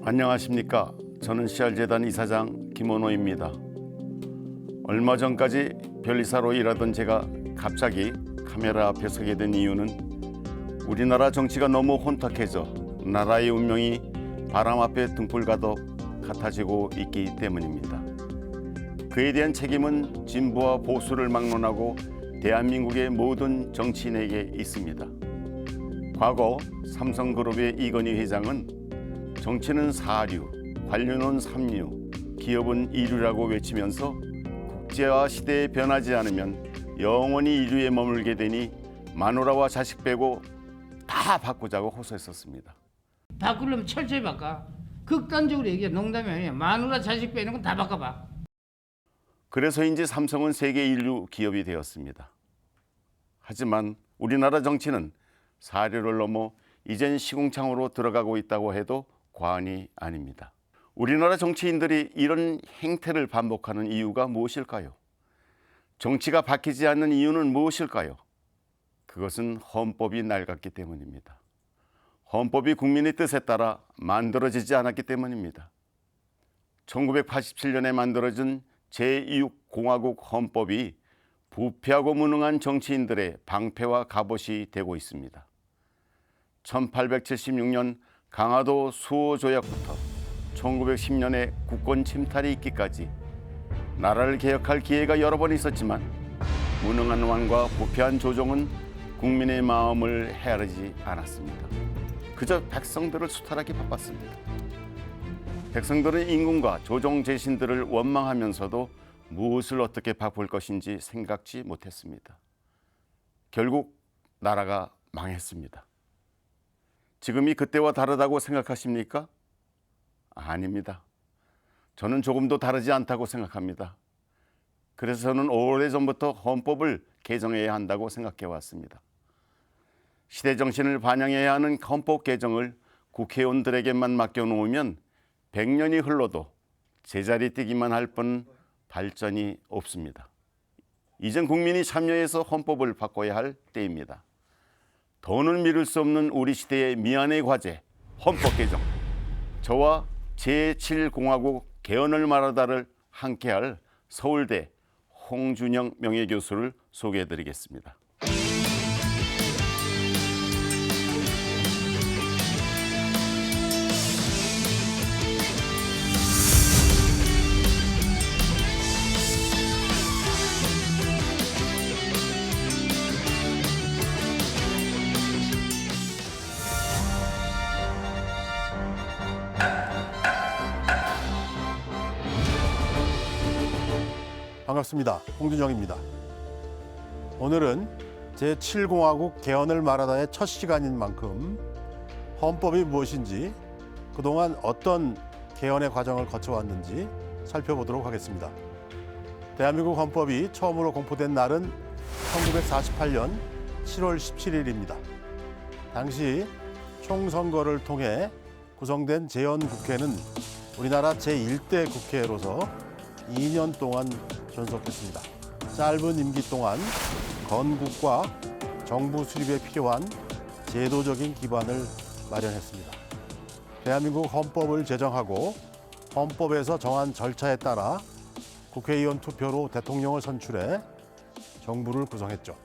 안녕하십니까. 저는 CR재단 이사장 김원호입니다. 얼마 전까지 변리사로 일하던 제가 갑자기 카메라 앞에 서게 된 이유는 우리나라 정치가 너무 혼탁해져 나라의 운명이 바람 앞에 등불과도 같아지고 있기 때문입니다. 그에 대한 책임은 진보와 보수를 막론하고 대한민국의 모든 정치인에게 있습니다. 과거 삼성그룹의 이건희 회장은 정치는 사류, 관료는 삼류, 기업은 이류라고 외치면서 국제화 시대에 변하지 않으면 영원히 이류에 머물게 되니 마누라와 자식 빼고 다 바꾸자고 호소했었습니다. 바꾸려면 철저히 바꿔. 극단적으로 얘기해. 농담이 아니야. 마누라 자식 빼는 건 다 바꿔봐. 그래서인지 삼성은 세계 인류 기업이 되었습니다. 하지만 우리나라 정치는 사류를 넘어 이젠 시궁창으로 들어가고 있다고 해도 과언이 아닙니다. 우리나라 정치인들이 이런 행태를 반복하는 이유가 무엇일까요? 정치가 바뀌지 않는 이유는 무엇일까요? 그것은 헌법이 낡았기 때문입니다. 헌법이 국민의 뜻에 따라 만들어지지 않았기 때문입니다. 1987년에 만들어진 제2공화국 헌법이 부패하고 무능한 정치인들의 방패와 갑옷이 되고 있습니다. 1876년 강화도 수호조약부터 1910년에 국권 침탈이 있기까지 나라를 개혁할 기회가 여러 번 있었지만 무능한 왕과 부패한 조정은 국민의 마음을 헤아리지 않았습니다. 그저 백성들을 수탈하기 바빴습니다. 백성들은 임금과 조정 재신들을 원망하면서도 무엇을 어떻게 바꿀 것인지 생각지 못했습니다. 결국 나라가 망했습니다. 지금이 그때와 다르다고 생각하십니까? 아닙니다. 저는 조금도 다르지 않다고 생각합니다. 그래서 저는 오래전부터 헌법을 개정해야 한다고 생각해 왔습니다. 시대 정신을 반영해야 하는 헌법 개정을 국회의원들에게만 맡겨놓으면 100년이 흘러도 제자리 뛰기만 할 뿐 발전이 없습니다. 이젠 국민이 참여해서 헌법을 바꿔야 할 때입니다. 더는 미룰 수 없는 우리 시대의 미안의 과제, 헌법 개정. 저와 제7공화국 개헌을 말하다를 함께할 서울대 홍준영 명예교수를 소개해드리겠습니다. 반갑습니다. 홍준영입니다. 오늘은 제7공화국 개헌을 말하다의 첫 시간인 만큼 헌법이 무엇인지 그동안 어떤 개헌의 과정을 거쳐왔는지 살펴보도록 하겠습니다. 대한민국 헌법이 처음으로 공포된 날은 1948년 7월 17일입니다. 당시 총선거를 통해 구성된 재헌국회는 우리나라 제1대 국회로서 2년 동안 존속했습니다. 짧은 임기 동안 건국과 정부 수립에 필요한 제도적인 기반을 마련했습니다. 대한민국 헌법을 제정하고 헌법에서 정한 절차에 따라 국회의원 투표로 대통령을 선출해 정부를 구성했죠.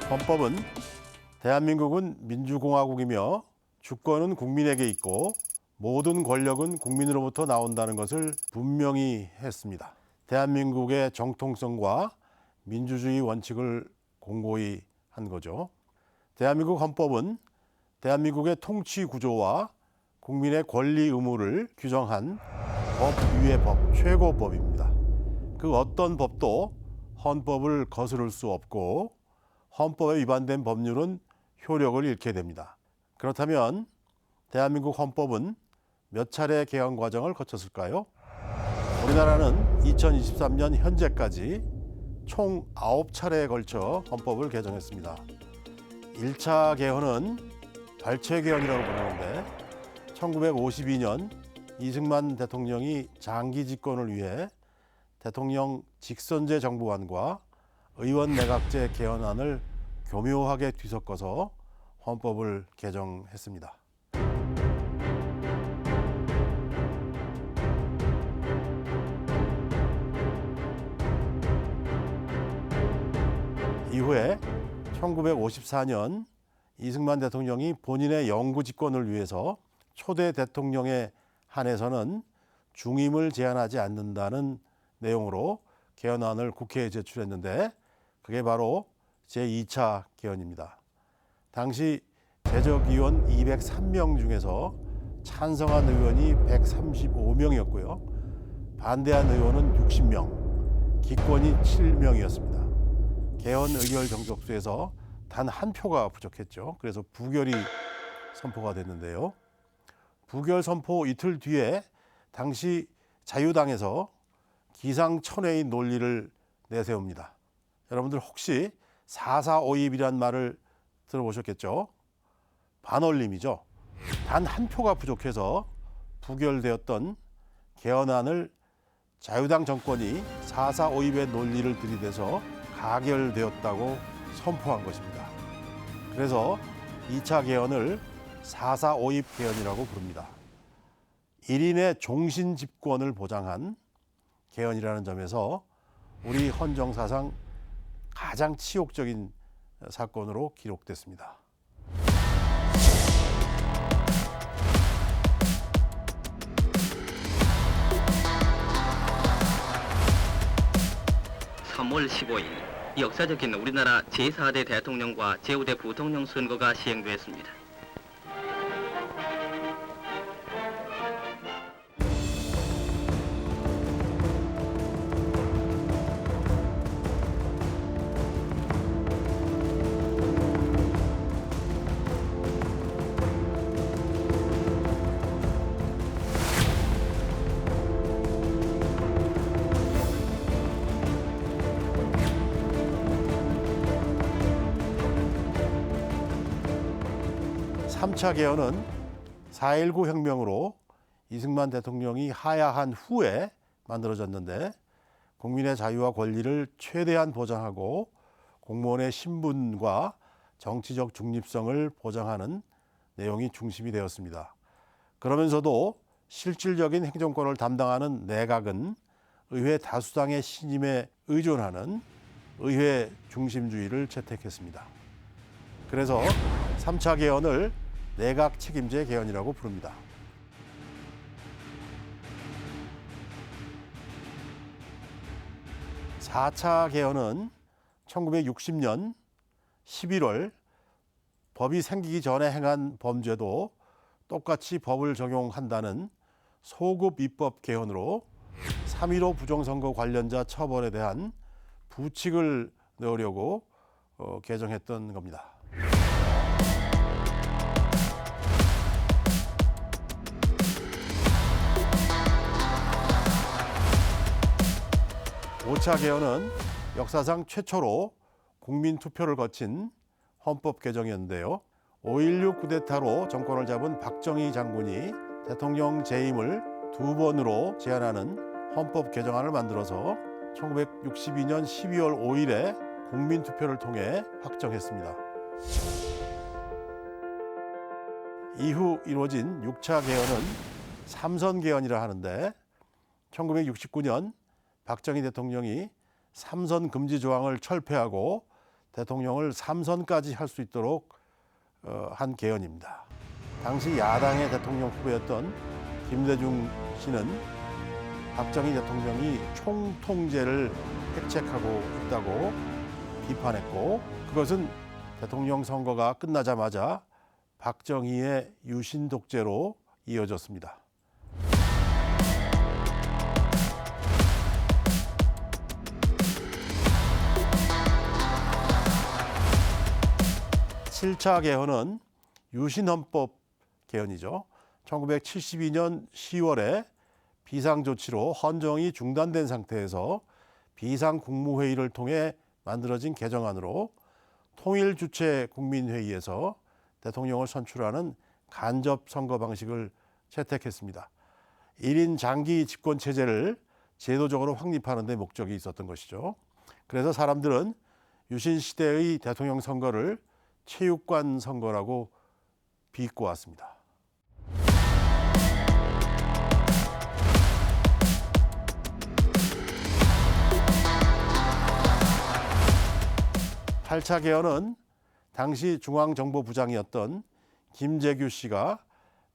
헌법은 대한민국은 민주공화국이며 주권은 국민에게 있고 모든 권력은 국민으로부터 나온다는 것을 분명히 했습니다. 대한민국의 정통성과 민주주의 원칙을 공고히 한 거죠. 대한민국 헌법은 대한민국의 통치 구조와 국민의 권리 의무를 규정한 법 위의 법, 최고법입니다. 그 어떤 법도 헌법을 거스를 수 없고 헌법에 위반된 법률은 효력을 잃게 됩니다. 그렇다면 대한민국 헌법은 몇 차례 개헌 과정을 거쳤을까요? 우리나라는 2023년 현재까지 총 9차례에 걸쳐 헌법을 개정했습니다. 1차 개헌은 발췌 개헌이라고 부르는데 1952년 이승만 대통령이 장기 집권을 위해 대통령 직선제 정부안과 의원 내각제 개헌안을 교묘하게 뒤섞어서 헌법을 개정했습니다. 이후에 1954년 이승만 대통령이 본인의 영구 집권을 위해서 초대 대통령에 한해서는 중임을 제한하지 않는다는 내용으로 개헌안을 국회에 제출했는데 그게 바로 제2차 개헌입니다. 당시 제적의원 203명 중에서 찬성한 의원이 135명이었고요. 반대한 의원은 60명, 기권이 7명이었습니다. 개헌 의결 정족수에서 단 한 표가 부족했죠. 그래서 부결이 선포가 됐는데요. 부결 선포 이틀 뒤에 당시 자유당에서 기상천외의 논리를 내세웁니다. 여러분들 혹시 4.4.5입이란 말을 들어보셨겠죠? 반올림이죠. 단 한 표가 부족해서 부결되었던 개헌안을 자유당 정권이 4.4.5입의 논리를 들이대서 가결되었다고 선포한 것입니다. 그래서 2차 개헌을 4.4.5입 개헌이라고 부릅니다. 1인의 종신 집권을 보장한 개헌이라는 점에서 우리 헌정사상 가장 치욕적인 사건으로 기록됐습니다. (3월 15일) 역사적인 우리나라 제4대 대통령과 제5대 부통령 선거가 시행되었습니다. 삼 차 개헌은 4.19 혁명으로 이승만 대통령이 하야한 후에 만들어졌는데 국민의 자유와 권리를 최대한 보장하고 공무원의 신분과 정치적 중립성을 보장하는 내용이 중심이 되었습니다. 그러면서도 실질적인 행정권을 담당하는 내각은 의회 다수당의 신임에 의존하는 의회 중심주의를 채택했습니다. 그래서 3차 개헌을 내각 책임제 개헌이라고 부릅니다. (4차) 개헌은 1960년 11월 법이 생기기 전에 행한 범죄도 똑같이 법을 적용한다는 소급 입법 개헌으로 3.15 부정선거 관련자 처벌에 대한 부칙을 넣으려고 개정했던 겁니다. 5차 개헌은 역사상 최초로 국민투표를 거친 헌법 개정이었는데요. 5.16 쿠데타로 정권을 잡은 박정희 장군이 대통령 재임을 2번으로 제한하는 헌법 개정안을 만들어서 1962년 12월 5일에 국민투표를 통해 확정했습니다. 이후 이루어진 6차 개헌은 삼선 개헌이라 하는데 1969년 박정희 대통령이 삼선 금지 조항을 철폐하고 대통령을 3선까지 할 수 있도록 한 개헌입니다. 당시 야당의 대통령 후보였던 김대중 씨는 박정희 대통령이 총통제를 획책하고 있다고 비판했고 그것은 대통령 선거가 끝나자마자 박정희의 유신 독재로 이어졌습니다. (7차) 개헌은 유신헌법 개헌이죠. 1972년 10월에 비상조치로 헌정이 중단된 상태에서 비상국무회의를 통해 만들어진 개정안으로 통일주체 국민회의에서 대통령을 선출하는 간접 선거 방식을 채택했습니다. 1인 장기 집권체제를 제도적으로 확립하는 데 목적이 있었던 것이죠. 그래서 사람들은 유신 시대의 대통령 선거를 체육관 선거라고 비꼬 왔습니다. 팔 차 개헌은 당시 중앙정보부장이었던 김재규 씨가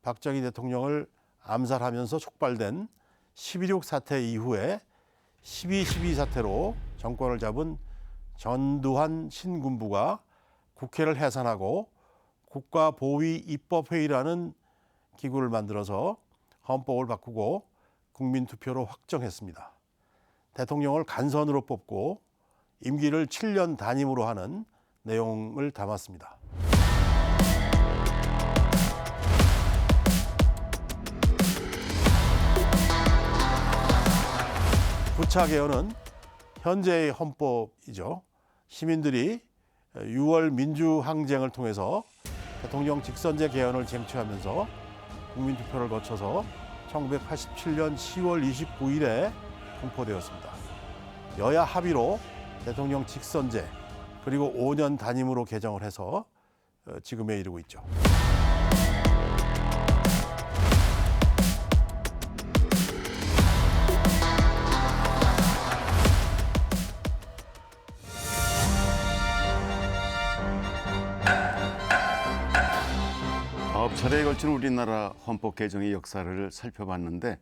박정희 대통령을 암살하면서 촉발된 12.6 사태 이후에 12.12 사태로 정권을 잡은 전두환 신군부가 국회를 해산하고 국가보위입법회의라는 기구를 만들어서 헌법을 바꾸고 국민투표로 확정했습니다. 대통령을 간선으로 뽑고 임기를 7년 단임으로 하는 내용을 담았습니다. 구차 개헌은 현재의 헌법이죠. 시민들이 6월 민주항쟁을 통해서 대통령 직선제 개헌을 쟁취하면서 국민투표를 거쳐서 1987년 10월 29일에 공포되었습니다. 여야 합의로 대통령 직선제 그리고 5년 단임으로 개정을 해서 지금에 이르고 있죠. 아홉 차례에 걸친 우리나라 헌법 개정의 역사를 살펴봤는데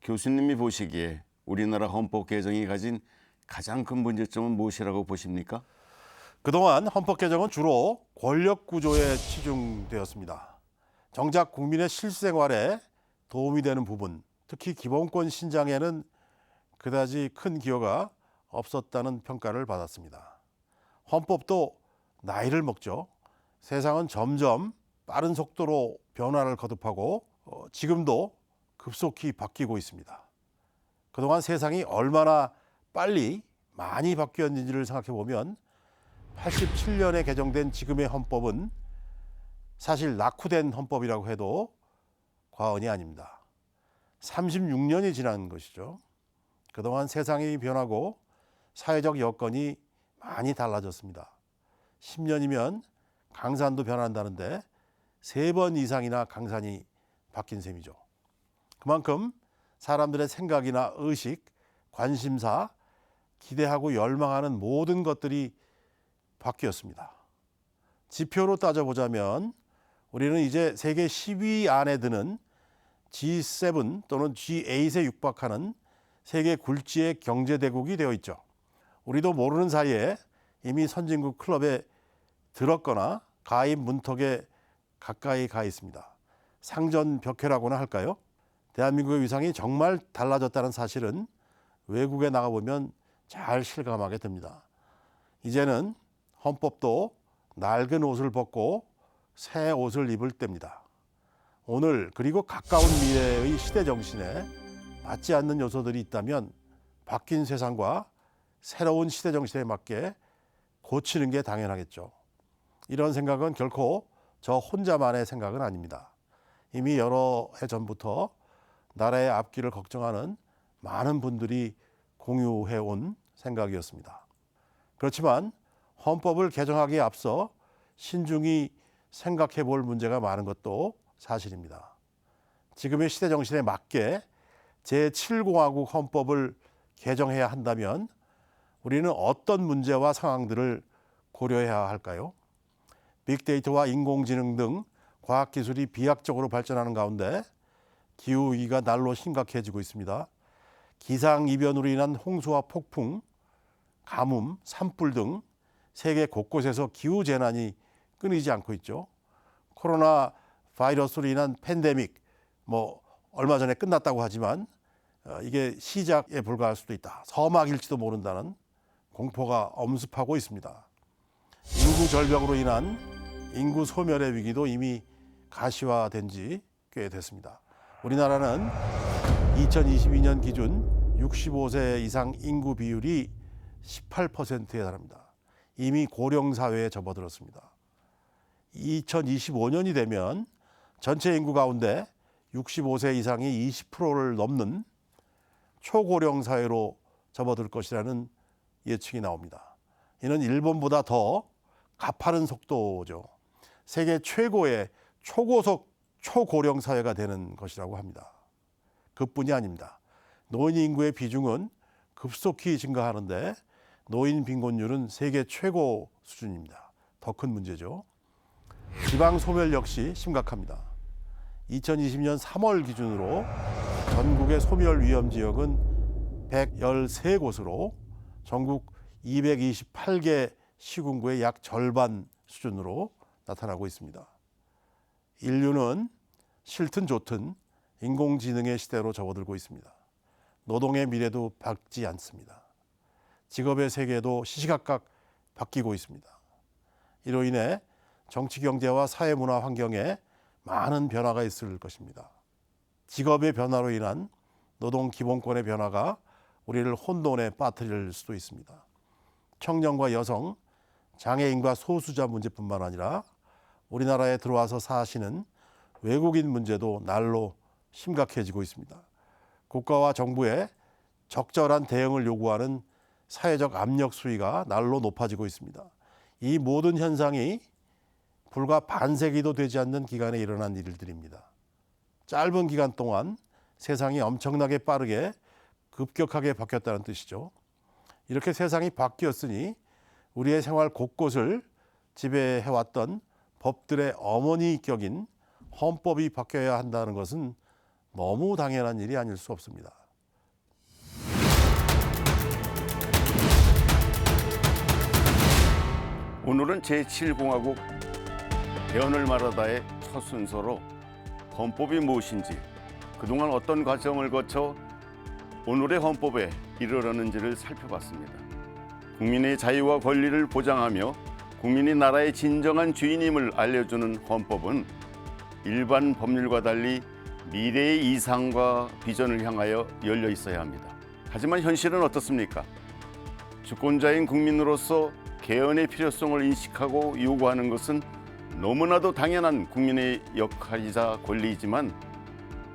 교수님이 보시기에 우리나라 헌법 개정이 가진 가장 큰 문제점은 무엇이라고 보십니까? 그동안 헌법 개정은 주로 권력 구조에 치중되었습니다. 정작 국민의 실생활에 도움이 되는 부분, 특히 기본권 신장에는 그다지 큰 기여가 없었다는 평가를 받았습니다. 헌법도 나이를 먹죠. 세상은 점점 빠른 속도로 변화를 거듭하고 지금도 급속히 바뀌고 있습니다. 그동안 세상이 얼마나 빨리 많이 바뀌었는지를 생각해 보면 87년에 개정된 지금의 헌법은 사실 낙후된 헌법이라고 해도 과언이 아닙니다. 36년이 지난 것이죠. 그동안 세상이 변하고 사회적 여건이 많이 달라졌습니다. 10년이면 강산도 변한다는데 3번 이상이나 강산이 바뀐 셈이죠. 그만큼 사람들의 생각이나 의식, 관심사, 기대하고 열망하는 모든 것들이 바뀌었습니다. 지표로 따져보자면 우리는 이제 세계 10위 안에 드는 G7 또는 G8에 육박하는 세계 굴지의 경제대국이 되어 있죠. 우리도 모르는 사이에 이미 선진국 클럽에 들었거나 가입 문턱에 가까이 가 있습니다. 상전벽해라고나 할까요? 대한민국의 위상이 정말 달라졌다는 사실은 외국에 나가보면 잘 실감하게 됩니다. 이제는 헌법도 낡은 옷을 벗고 새 옷을 입을 때입니다. 오늘 그리고 가까운 미래의 시대 정신에 맞지 않는 요소들이 있다면 바뀐 세상과 새로운 시대 정신에 맞게 고치는 게 당연하겠죠. 이런 생각은 결코 저 혼자만의 생각은 아닙니다. 이미 여러 해 전부터 나라의 앞길을 걱정하는 많은 분들이 공유해 온 생각이었습니다. 그렇지만 헌법을 개정하기에 앞서 신중히 생각해 볼 문제가 많은 것도 사실입니다. 지금의 시대 정신에 맞게 제7공화국 헌법을 개정해야 한다면 우리는 어떤 문제와 상황들을 고려해야 할까요? 빅데이터와 인공지능 등 과학기술이 비약적으로 발전하는 가운데 기후위기가 날로 심각해지고 있습니다. 기상이변으로 인한 홍수와 폭풍, 가뭄, 산불 등 세계 곳곳에서 기후재난이 끊이지 않고 있죠. 코로나 바이러스로 인한 팬데믹, 얼마 전에 끝났다고 하지만 이게 시작에 불과할 수도 있다. 서막일지도 모른다는 공포가 엄습하고 있습니다. 인구 절벽으로 인한 인구 소멸의 위기도 이미 가시화된 지 꽤 됐습니다. 우리나라는 2022년 기준 65세 이상 인구 비율이 18%에 달합니다. 이미 고령 사회에 접어들었습니다. 2025년이 되면 전체 인구 가운데 65세 이상이 20%를 넘는 초고령 사회로 접어들 것이라는 예측이 나옵니다. 이는 일본보다 더 가파른 속도죠. 세계 최고의 초고속 초고령 사회가 되는 것이라고 합니다. 그뿐이 아닙니다. 노인 인구의 비중은 급속히 증가하는데 노인 빈곤율은 세계 최고 수준입니다. 더 큰 문제죠. 지방 소멸 역시 심각합니다. 2020년 3월 기준으로 전국의 소멸 위험 지역은 113곳으로 전국 228개 시군구의 약 절반 수준으로 나타나고 있습니다. 인류는 싫든 좋든 인공지능의 시대로 접어들고 있습니다. 노동의 미래도 밝지 않습니다. 직업의 세계도 시시각각 바뀌고 있습니다. 이로 인해 정치, 경제와 사회, 문화 환경에 많은 변화가 있을 것입니다. 직업의 변화로 인한 노동 기본권의 변화가 우리를 혼돈에 빠뜨릴 수도 있습니다. 청년과 여성, 장애인과 소수자 문제뿐만 아니라 우리나라에 들어와서 사시는 외국인 문제도 날로 심각해지고 있습니다. 국가와 정부의 적절한 대응을 요구하는 사회적 압력 수위가 날로 높아지고 있습니다. 이 모든 현상이 불과 반세기도 되지 않는 기간에 일어난 일들입니다. 짧은 기간 동안 세상이 엄청나게 빠르게 급격하게 바뀌었다는 뜻이죠. 이렇게 세상이 바뀌었으니 우리의 생활 곳곳을 지배해왔던 법들의 어머니격인 헌법이 바뀌어야 한다는 것은 너무 당연한 일이 아닐 수 없습니다. 오늘은 제7공화국 개헌을 말하다의 첫 순서로 헌법이 무엇인지, 그동안 어떤 과정을 거쳐 오늘의 헌법에 이르렀는지를 살펴봤습니다. 국민의 자유와 권리를 보장하며 국민이 나라의 진정한 주인임을 알려주는 헌법은 일반 법률과 달리 미래의 이상과 비전을 향하여 열려 있어야 합니다. 하지만 현실은 어떻습니까? 주권자인 국민으로서 개헌의 필요성을 인식하고 요구하는 것은 너무나도 당연한 국민의 역할이자 권리이지만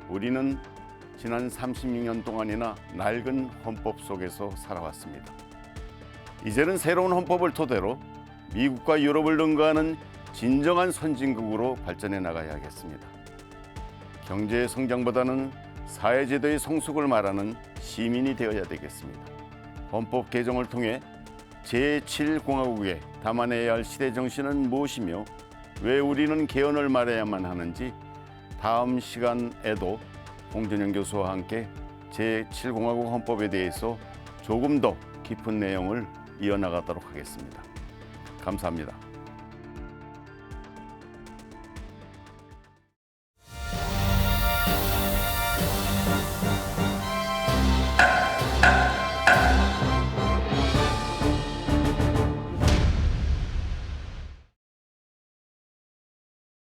우리는 지난 36년 동안이나 낡은 헌법 속에서 살아왔습니다. 이제는 새로운 헌법을 토대로 미국과 유럽을 능가하는 진정한 선진국으로 발전해 나가야겠습니다. 경제의 성장보다는 사회제도의 성숙을 말하는 시민이 되어야 되겠습니다. 헌법 개정을 통해 제7공화국에 담아내야 할 시대 정신은 무엇이며 왜 우리는 개헌을 말해야만 하는지 다음 시간에도 홍준영 교수와 함께 제7공화국 헌법에 대해서 조금 더 깊은 내용을 이어나가도록 하겠습니다. 감사합니다.